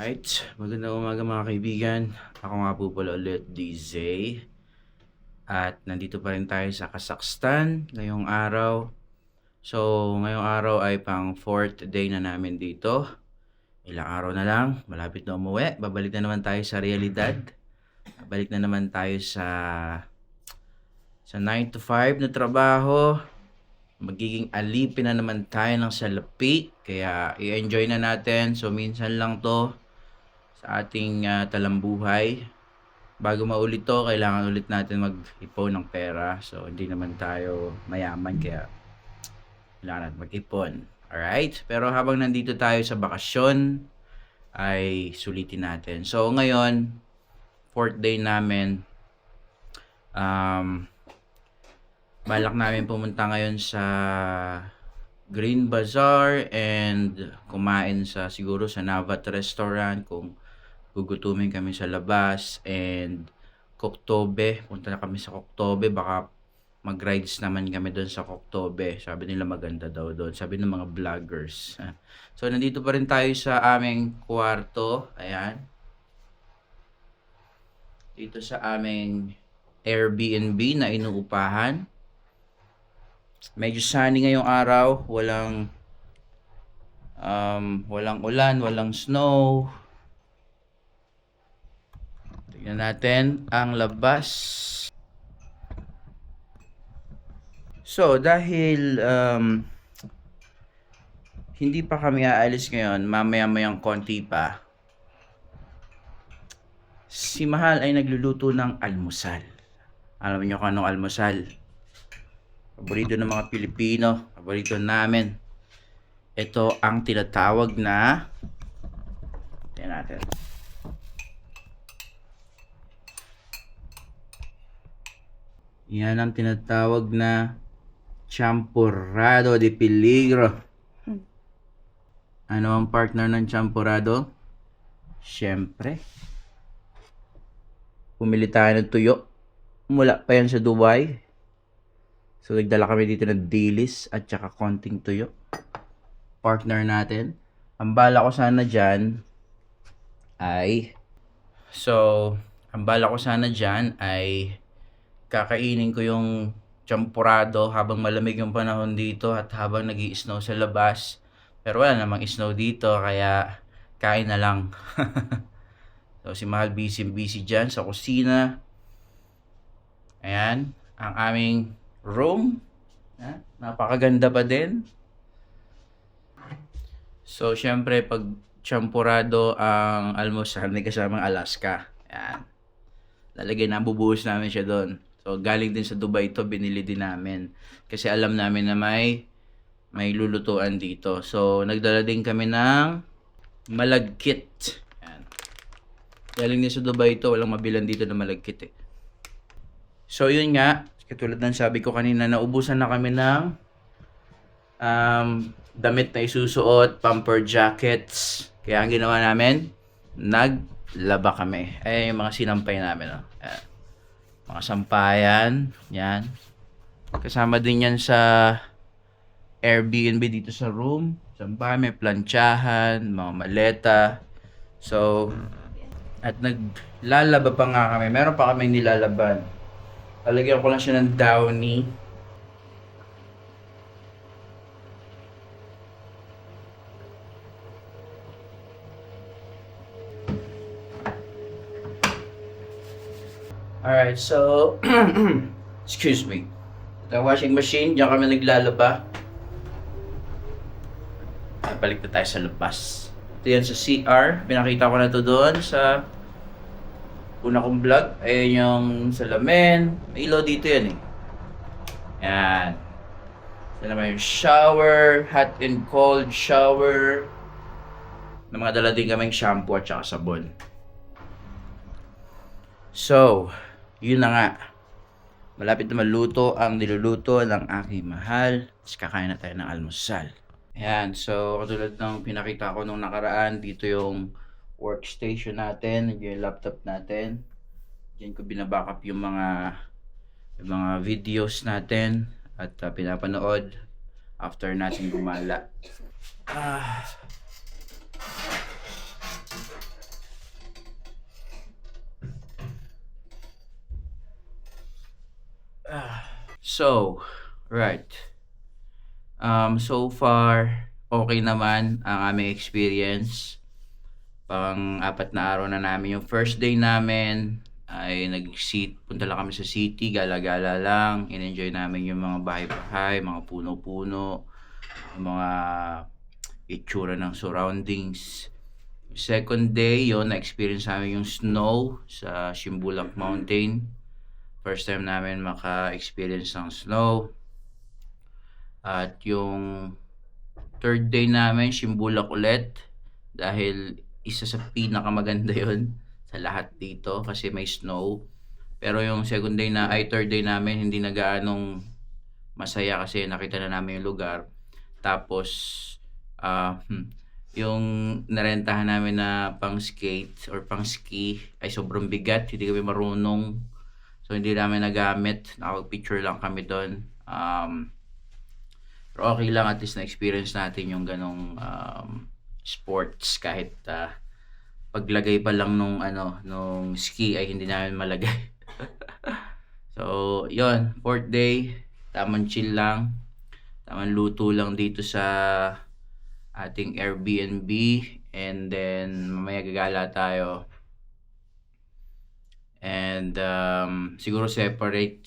Alright, magandang umaga mga kaibigan. Ako nga po pala ulit, DJ. At nandito pa rin tayo sa Kazakhstan ngayong araw. So, ngayong araw ay pang 4th day na namin dito. Ilang araw na lang, malapit na umuwi. Babalik na naman tayo sa realidad. Babalik na naman tayo sa 9 to 5 na trabaho. Magiging alipin na naman tayo ng salapi. Kaya i-enjoy na natin. So, minsan lang to sa ating talambuhay. Bago maulit to, kailangan ulit natin mag-ipon ng pera. So, hindi naman tayo mayaman. Kaya kailangan natin mag-ipon. Alright? Pero habang nandito tayo sa bakasyon, ay sulitin natin. So, ngayon, 4th day namin. Balak namin pumunta ngayon sa Green Bazaar and kumain siguro sa Navat Restaurant kung gugutumin kami sa labas, and Koktobe, punta na kami sa Koktobe, baka mag-rides naman kami doon sa Koktobe. Sabi nila maganda daw doon, sabi ng mga vloggers. So nandito pa rin tayo sa aming kwarto, ayan. Dito sa aming Airbnb na inuupahan. Medyo sunny ngayong araw, walang ulan, walang snow. Tignan natin ang labas. So, dahil hindi pa kami aalis ngayon, mamaya-mayang konti pa, si Mahal ay nagluluto ng almusal. Alam niyo kung anong almusal? Paborito ng mga Pilipino, paborito namin. Ito ang tinatawag na, tingnan natin. Yan ang tinatawag na champurrado de peligro. Ano ang partner ng champurrado? Siyempre, pumili tayo ng tuyo. Mula pa yan sa Dubai. So, nagdala kami dito ng dilis at saka konting tuyo. Partner natin. Ang bala ko sana dyan ay kakainin ko yung champurrado habang malamig yung panahon dito at habang nag-i-snow sa labas. Pero wala namang snow dito, kaya kain na lang. So, si Mahal busy dyan sa kusina. Ayan, ang aming room. Napakaganda pa din. So, syempre, pag champurrado ang almusal, may kasamang Alaska. Ayan. Lalagay na, bubuhos namin siya doon. So, galing din sa Dubai ito, binili din namin. Kasi alam namin na may lulutuan dito. So, nagdala din kami ng malagkit. Ayan. Galing din sa Dubai ito, walang mabilan dito na malagkit eh. So, yun nga. Katulad ng sabi ko kanina, naubusan na kami ng damit na isusuot, pumper jackets. Kaya ang ginawa namin, naglaba kami. Ay, yung mga sinampay namin. Ayan. Mga sampayan. Yan. Kasama din yan sa Airbnb dito sa room. Sampayan, may planchahan, mga maleta. So, at naglalaba pa nga kami. Meron pa kami nilalaban. Lalagyan ko lang siya ng downy. Alright, so, excuse me. Ito ang washing machine, diyan kami naglalaba. Balik na tayo sa labas. Ito yan sa CR, pinakita ko na to doon sa una kong vlog. Ayan yung salamin. May ilaw dito yan eh. Yan. Ito naman yung shower. Hot and cold shower. May mga dala din kaming shampoo at saka sabon. So, yun na nga. Malapit na maluto ang niluluto ng aking Mahal. Tapos kakain na tayo ng almusal. Ayan. So, katulad ng pinakita ko nung nakaraan, dito yung workstation natin, yung laptop natin. Diyan ko binabackup yung mga videos natin at pinapanood after natin gumala. So, right. So far, okay naman ang aming experience. Pang-apat na araw na namin. Yung first day namin ay punta lang kami sa city, gala-gala lang. In-enjoy namin yung mga bahay-bahay, mga puno-puno, yung mga itsura ng surroundings. Second day, yon na-experience namin yung snow sa Shimbulak Mountain. First time namin maka-experience ng snow. At yung third day namin, Shimbulak ulit. Dahil isa sa pinakamaganda yon sa lahat dito kasi may snow. Pero yung third day namin, hindi na gaanong masaya kasi nakita na namin yung lugar. Tapos, yung narentahan namin na pang skate or pang ski ay sobrang bigat. Hindi kami marunong. So, hindi namin nagamit. Nakapag-picture lang kami doon. Pero okay lang, at least na-experience natin yung ganong sports kahit paglagay pa lang nung ski ay hindi namin malagay. So, yon fourth day, tamang chill lang. Tamang luto lang dito sa ating Airbnb, and then mamaya gagala tayo. And siguro separate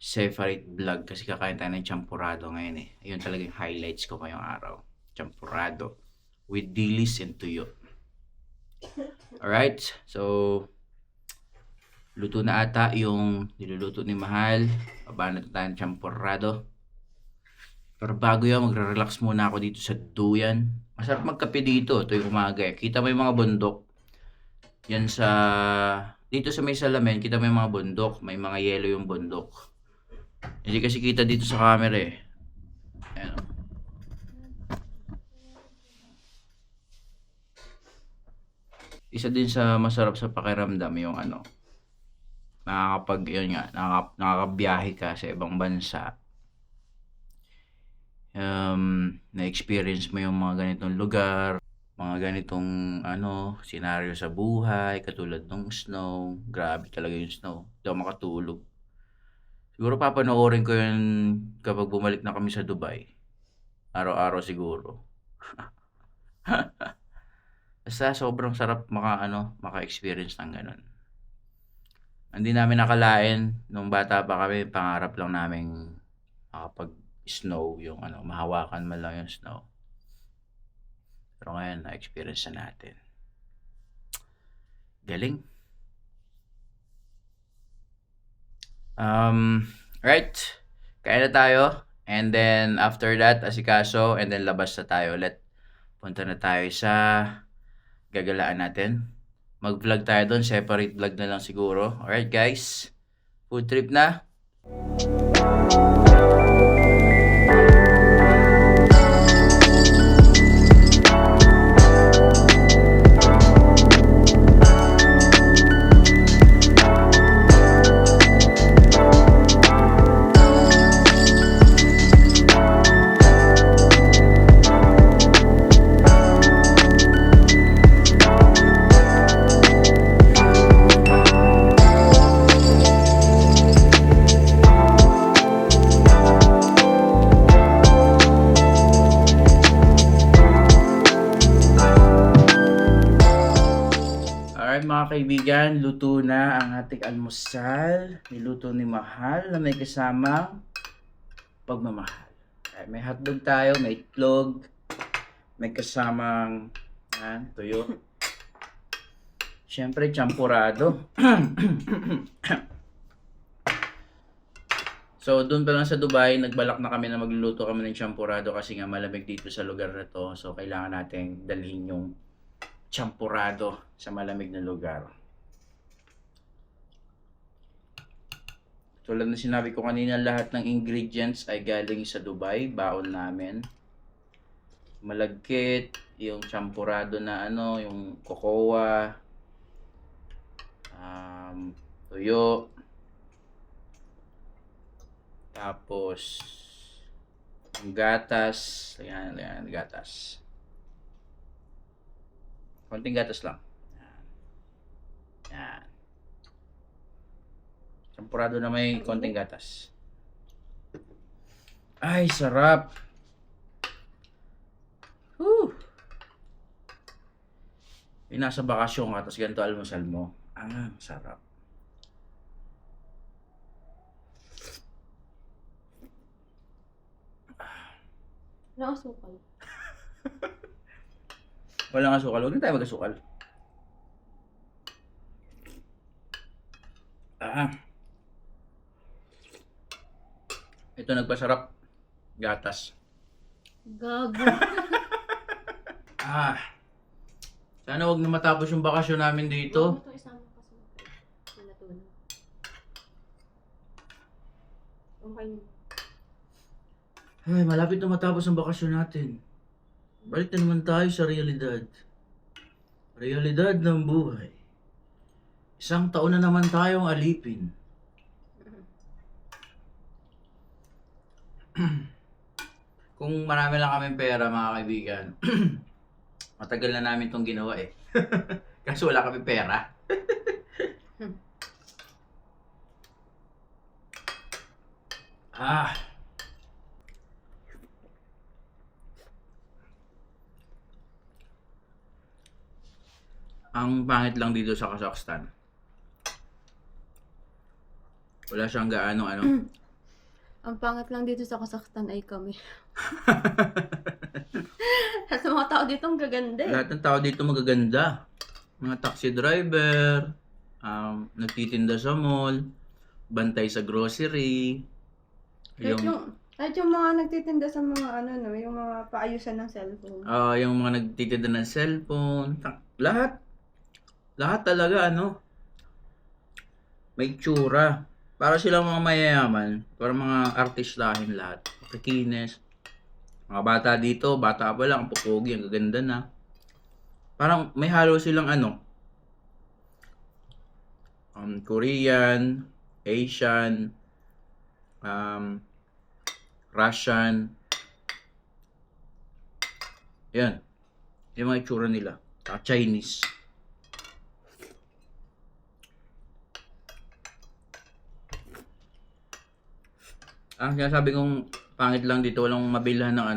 separate vlog kasi kakain tayo ng champurado ngayon eh. Ayun talaga yung highlights ko ngayong araw. Champurado with dilis and tuyo. Alright, so luto na ata yung niluluto ni Mahal. Baba na tayo ng champurado. Pero bago yan, magre-relax muna ako dito sa duyan. Masarap magkape dito tuwing umaga eh. Kita mo yung mga bundok. Yan dito sa may salamin, kita mo yung mga bundok. May mga yelo yung bundok. Hindi kasi kita dito sa camera eh. Ayan. Isa din sa masarap sa pakiramdam yung nakakabiyahe ka sa ibang bansa. Na-experience mo yung mga ganitong lugar, mga ganitong senaryo sa buhay, katulad ng snow. Grabe talaga yung snow. Hindi ako makatulog. Siguro papanoorin ko yun kapag bumalik na kami sa Dubai. Araw-araw siguro. Basta sobrang sarap maka-experience ng ganun. Hindi namin nakalain nung bata pa kami, pangarap lang namin makapag-snow, yung mahawakan man lang yung snow. Pero ngayon, na-experience na natin. Galing. Right. Kain na tayo. And then, after that, asikaso. And then, labas na tayo ulit. Punta na tayo sa gagalaan natin. Mag-vlog tayo doon. Separate vlog na lang siguro. Alright, guys. Food trip na. Mga kaibigan, luto na ang ating almusal. Niluto ni Mahal na may kasamang pagmamahal. May hotdog tayo, may itlog, may kasamang tuyo. Siyempre, champurado. So, doon pa lang sa Dubai, nagbalak na kami na magluluto kami ng champurado kasi nga malamig dito sa lugar na to. So, kailangan natin dalhin yung champurado sa malamig na lugar. Tulad na sinabi ko kanina, lahat ng ingredients ay galing sa Dubai, baon namin. Malagkit, yung champurado na yung cocoa, tuyo, tapos yung gatas, ayan, gatas. Konting gatas lang. Yan. Champurado na may konting gatas. Ay, sarap. Whew. Yung nasa bakasyon ka, tapos ganito almusal mo. Sarap. Walang asukal. Walang asukal. Huwag na tayo mag-asukal. Ito nagpasarap. Gatas. Gago. Sana wag na matapos yung bakasyon namin dito. Ito isama kasi. Natunan. Okay. Ay, malapit na matapos ang bakasyon natin. Balik na naman tayo sa realidad. Realidad ng buhay. Isang taon na naman tayong alipin. Kung marami lang kaming pera, mga kaibigan, matagal na namin itong ginawa eh. Kasi wala kami pera. Ang pangit lang dito sa Kazakhstan. Wala siyang gaano Ang pangit lang dito sa Kazakhstan ay kami. Sa mga tao dito ang gaganda eh. Lahat ng tao dito magaganda. Mga taxi driver, nagtitinda sa mall, bantay sa grocery. Kahit yung mga nagtitinda sa mga yung mga paayusan ng cellphone. Yung mga nagtitinda ng cellphone. Lahat talaga may tsura. Para silang mga mayayaman. Para mga artistahin lahat. Kikinis. Mga bata dito, bata pa lang, pupogi, ang gaganda na. Parang may halo silang Korean, Asian, Russian. Yan. Yung mga itsura nila. Chinese. Ang sinasabi kong pangit lang dito, walang mabilhan ng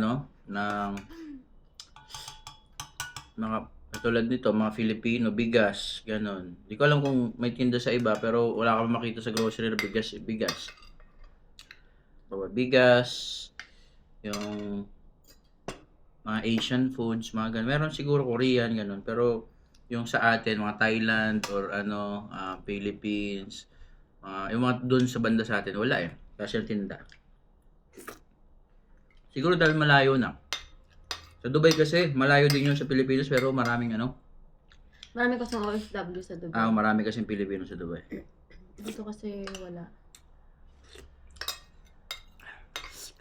ng mga tulad nito, mga Filipino, bigas, ganon. Di ko alam kung may tinda sa iba, pero wala kang makita sa grocery na bigas. Bigas, yung mga Asian foods, mga ganon. Meron siguro Korean, ganon. Pero yung sa atin, mga Thailand or Philippines, yung mga doon sa banda sa atin, wala eh. Kasi yung tinda. Siguro dahil malayo na. Sa Dubai kasi, malayo din yun sa Pilipinas, pero maraming Marami kasing OFW sa Dubai. marami kasing Pilipino sa Dubai. Dito kasi wala.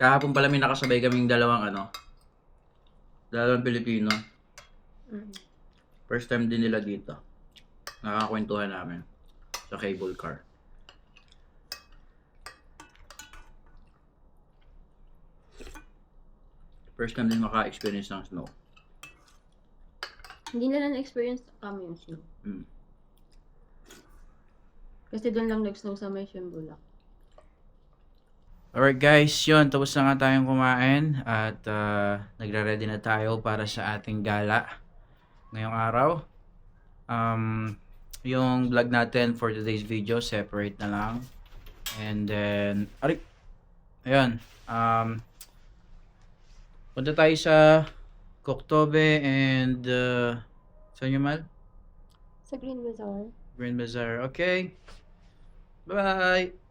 Kahapon pala may nakasabay kaming dalawang Pilipino. First time din nila dito. Nakakwentuhan namin sa cable car. First time din maka-experience ng snow. Hindi nila na-experience kami yung snow. Kasi doon lang nag-snow sa Mission Bulak. Alright guys, yun. Tapos na nga tayong kumain. At nagre-ready na tayo para sa ating gala ngayong araw. Yung vlog natin for today's video, separate na lang. And then, ayun. Punta tayo sa Koktobe and saan yung mal? Sa Green Bazaar. Green Bazaar. Okay. Bye!